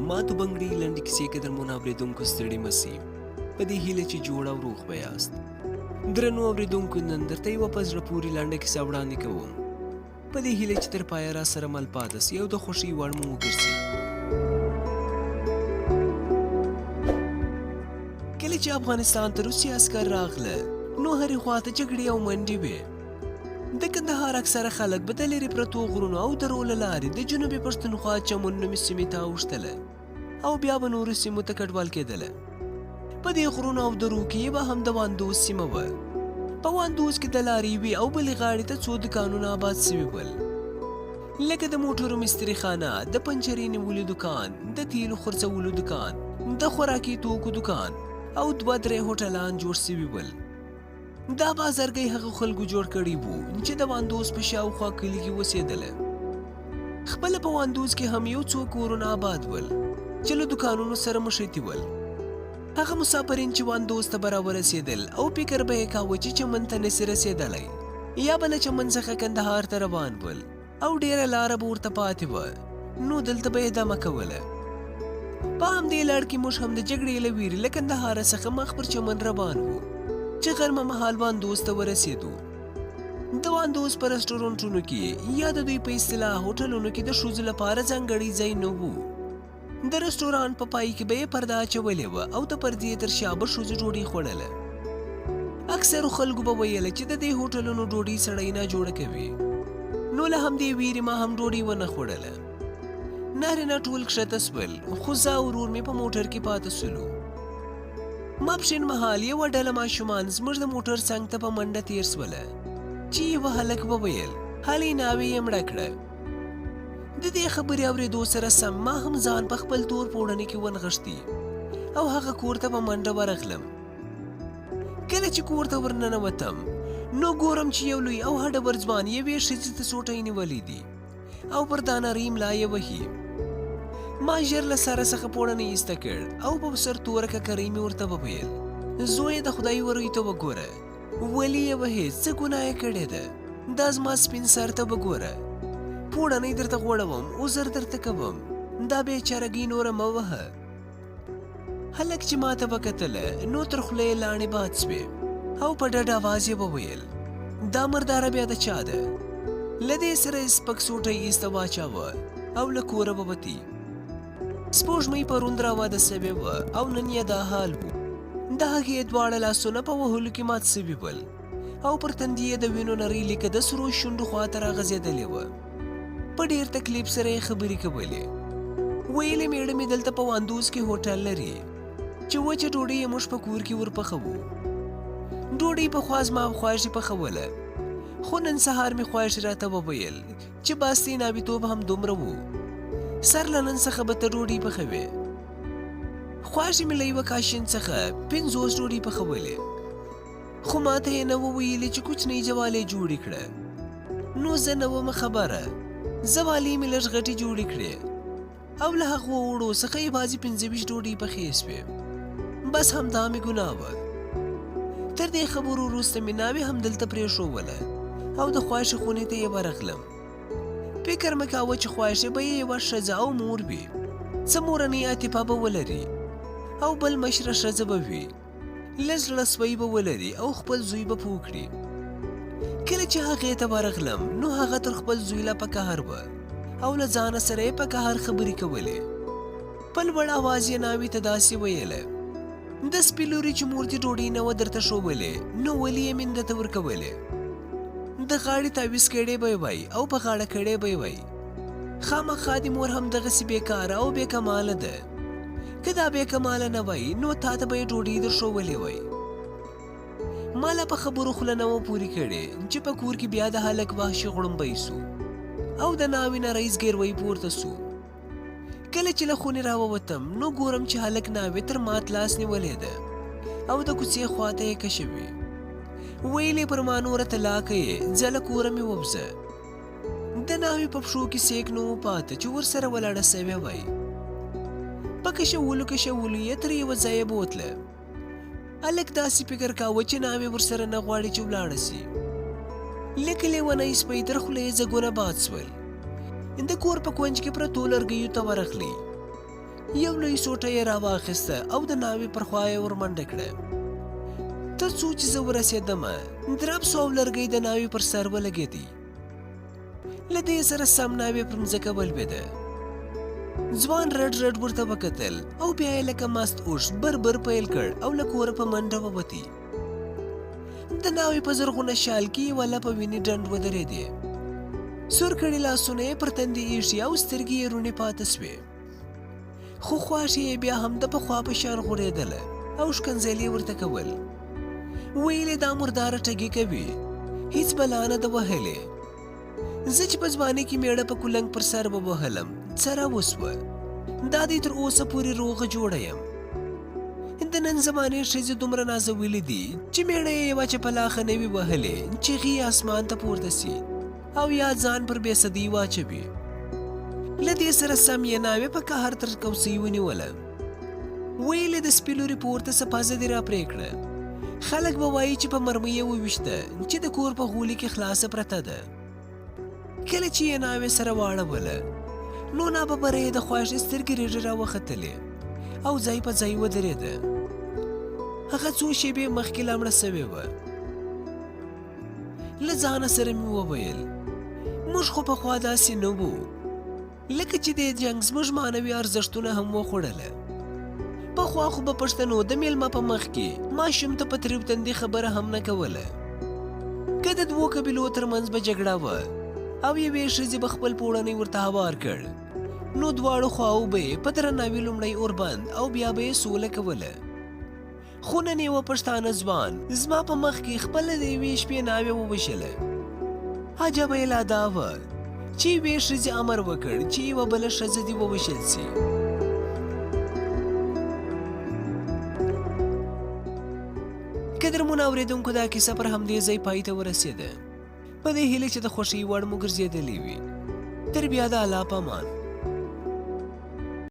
ماتو بنګړي لنډې کیسې که در مون اورېدونکو ستړي مه سي په دې هیله چې جوړ او روغ به یاست. درنو اورېدونکو نن درته یوه په زړه پورې لنډه کیسه وړاندې کوم په دې هیله چې تر پایه را سره مل پاته سي او د خوښۍ وړ مو وګرځي. کله چې افغانستان ته روسي عسکر راغله نو هرې خواته جګړې او منډې وې. د کندهار اکثره خلک به د لرې پرتو غرونو او درو له لارې د جنوبي پښتونخوا چمن نومې سیمې ته اوښتله او بیا به نورو سیمو ته کډوال کېدله. په دې غرونو او درو کې به هم د واندوز سیمه وه. په واندوز کې د لارې وې او بلې غاړې ته څو دوکانونه آباد سوي ول، لکه د موټرو مستري خانه، د پنچرې نیولو دوکان، د تیلو خرڅولو دوکان، د خوراکي توکو دوکان او 2-3 هوټلان جوړ سوي ول. دا بازارګۍ هغه خلکو جوړ کړي وو چې د واندوز په شاوخوا کلي کې اوسېدله. خپله په واندوز کې هم یو څو کورونه آباد ول چې له دوکانونو سره مښتي ول. هغه مسافرین چې واندوز ته به راورسېدل او فکر به یې کاوه چې چمن ته نسي رسېدلی یا به له چمن څخه کندهار ته روان ول او ډېره لاره به ورته پاتې وه، نو دلته به یې دمه کوله. په همدې لړ کې موږ هم د جګړې له ویرې له کندهاره څخه مخ پر چمن روان وو چې غرمه مهال واندوز ته ورسېدو. د واندوز په رسټورانټونو کې یا د دوی په اصطلاح هوټلونو کې د ښځو لپاره ځانګړی ځای نه و. د رسټورانټ په پای کې به یې پرده اچولې وه او د پردې تر شا به ښځو ډوډۍ خوړله. اکثرو خلکو به ویله چې د دې هوټلونو ډوډۍ سړی ناجوړه کوي، نو له همدې ویرې ما هم ډوډۍ ونه خوړله. نارینه ټول کښته سول، خو زه او ورور مې په موټر کې پاته سولو. ماپښین مهال یوه ډله ماشومان زموږ د موټر څنګ ته په منډه تېر سوله چې یوه هلک وویل هلې ناوې یې مړه کړه. د دې خبرې اورېدو سره سم ما هم ځان په خپل تور پوړني کې ونغښتي او هغه کور ته په منډه ورغلم. کله چې کور ته ورننوتم نو ګورم چې یو لوی او هډور ځوان یوې ښځې ته سوټی نیولی دي او پر دا نرۍ ملا یې وهي. ما ژر له سره څخه پوړنی ایسته کړ او په سر توره ککرۍ مې ورته وویل زویه د خدای وروي ته وګوره، ولې یې وهې، څه ګناه یې کړې ده، دا زما سپین سر ته وګوره، پوړنۍ درته غوړوم، عذر درته کوم، دا بېچارګۍ نوره مه وهه. هلک چې ما ته وکتله نو تر خوله یې لاڼې باد سوې او په ډډ اواز یې وویل دا مرداره بیا د چا ده؟ له دې سره یې سپک سوټی ایسته واچاوه او له کوره ووتي. سپوږمۍ پرون راواده سوې وه او نن یې دا حال و. د هغې دواړه لاسونه په وهلو کې مات سوي ول او پر تندي یې د وینو نرۍ لیکه د سرو شونډو خواته راغځېدلې وه. په ډېر تکلیف سره یې خبرې کولې. ویلې مېړه مې دلته په واندوز کې هوټل لري چې وچه ډوډۍ یې موږ په کور کې ورپخوو. ډوډۍ پخوا زما خواږې پخوله، خو نن سهار مې خواږې راته وویل چې باستې ناویتوب هم دومره و، سر له نن څخه به ته ډوډۍ پخوې. خواږې مې له یوه کاشین څخه 50 ډوډۍ پخولې، خو ما ته یې نه وه ویلې چې کوچنۍ جوالې جوړې کړه. نو زه نه وم خبره، زوالې مې لږ غټې جوړې کړې او له هغو وړو څخه یې بعضې 25 ډوډۍ پخې سوې. بس همدا مې ګناه وه. تر دې خبرو وروسته مې ناوې هم دلته پرېښووله او د خواښې خونې ته یې ورغلم. فکر مې کاوه چې خواښې به یې یوه ښځه او مور وي، څه مورنۍ عاطفه به ولري او بل مشره ښځه به وي، لږ زړهسوی به ولري او خپل زوی به پوه کړي. کله چې هغې ته ورغلم نو هغه تر خپل زوی لا په قهر وه او له ځانه سره یې په قهر خبرې کولې. په لوړ اواز یې ناوې ته داسې ویله د سپي لورې چې مور دې ډوډۍ نه وه درته ښوولې نو ولې یې مینده ته ورکولې؟ د غاړې تاویز کړی به یې وای او په غاړه کړی به یې وای. خامخا دې مور هم دغسې بېکاره او بې کماله ده. که دا بې کماله نه وای نو تا ته به یې ډوډۍ در ښوولې وای. ما لا په خبرو خوله نه وه پورې کړې چې په کور کې بیا د هلک وحشي غړومبی سو او د ناوې نه رئیس ګیروی پورته سو. کله چې له خونې راووتم نو ګورم چې هلک ناوې تر مات لاس نیولې ده او د کوڅې خواته یې کشوي. ویلې پر ما نوره طلاقه یې ځه له کوره مې ووځه. د ناوې په پښو کې سیک نه و پاته چې ورسره ولاړه سوې وای. په کشولو یې تر یوه ځایه بوتله. هلک داسې فکر کاوه چې ناوې ورسره نه غواړي چې ولاړه سي. لکه لیونی سپی تر خولې یې ځګونه باد سول. د کور په کونج کې پرتو لرګیو ته ورغلی. یو لوی سوټه یې راواخیسته او د ناوې پر خوا یې ورمنډه کړه. تر څو چې زه ورسېدمه درب سو او لرګی د ناوې پر سر ولګېدی. له دې سره سم ناوې پر مځکه ولوېده. ځوان رډ رډ ورته وکتل او بیا یې لکه مست اوښ بربر پیل کړ او له کوره په منډه ووتې. د ناوې په زرغونه شال کې یوه لپه وینې ډنډ ودرېدې. سور کړي لاسونه یې پر تندي ایښي او سترګې یې روڼې پاته سوې. خو خواښې یې بیا هم د پخوا په شان غوړېدله او ښکنځل یې ورته کول. ویل یې دا مرداره ټګي کوي، هېڅ بلا نه ده وهلې. زه چې په ځوانۍ کې میړه په کولنګ پر سر ووهلم څه راوسوه، دا دی تر اوسه پورې روغه جوړه یم. د نن زمانې ښځې دومره نازولي دي چې میړه یې یوه چپلاخه نه وي وهلې چیغې اسمان ته پورته سي او یا ځان پر بېصدۍ واچوي. له دې سره سم یې ناوې په قهر تر کوسۍ ونیوله. ویل یې د سپي لورې پورته څه پزه دې راپرې کړه. خلک به وایي چې په مرمۍ یې وویشته چې د کور په غولي کې خلاصه پرته ده. کله چې یې ناوې سره واړوله نو ناببره یې د خواښې سترګې رېږې راوختلې او ځای په ځای ودرېده. هغه څو شېبې مخکې لا مړه سوې وه. له ځانه سره مې وویل موږ خو پخوا داسې نه وو، لکه چې د جنګ زموږ معنوي ارزښتونه هم وخوړله. پخوا خو به پښتنو د میلمه په مخ کې ماشوم ته په تریو تندي خبره هم نه کوله. که د دوو قبیلو ترمنځ به جګړه وه او یوې ښځې به خپل پوړنی ورته هوار کړ نو دواړو خواو به یې په درناوي لومړی اوربند او بیا به یې سوله کوله. خو نن یوه پښتانه ځوان زما په مخ کې خپله د یوې شپې ناوې ووژله. عجبه یې لا دا وه چې یوې ښځې امر وکړ چې یوه بله ښځه دې ووژل سي. قدرمنو اورېدونکو دا کیسه پر همدې ځای پای ته ورسېده. په دې هیله چې د خوښۍ وړ مو ګرځېدلې وي. تر بیا د الله په امان.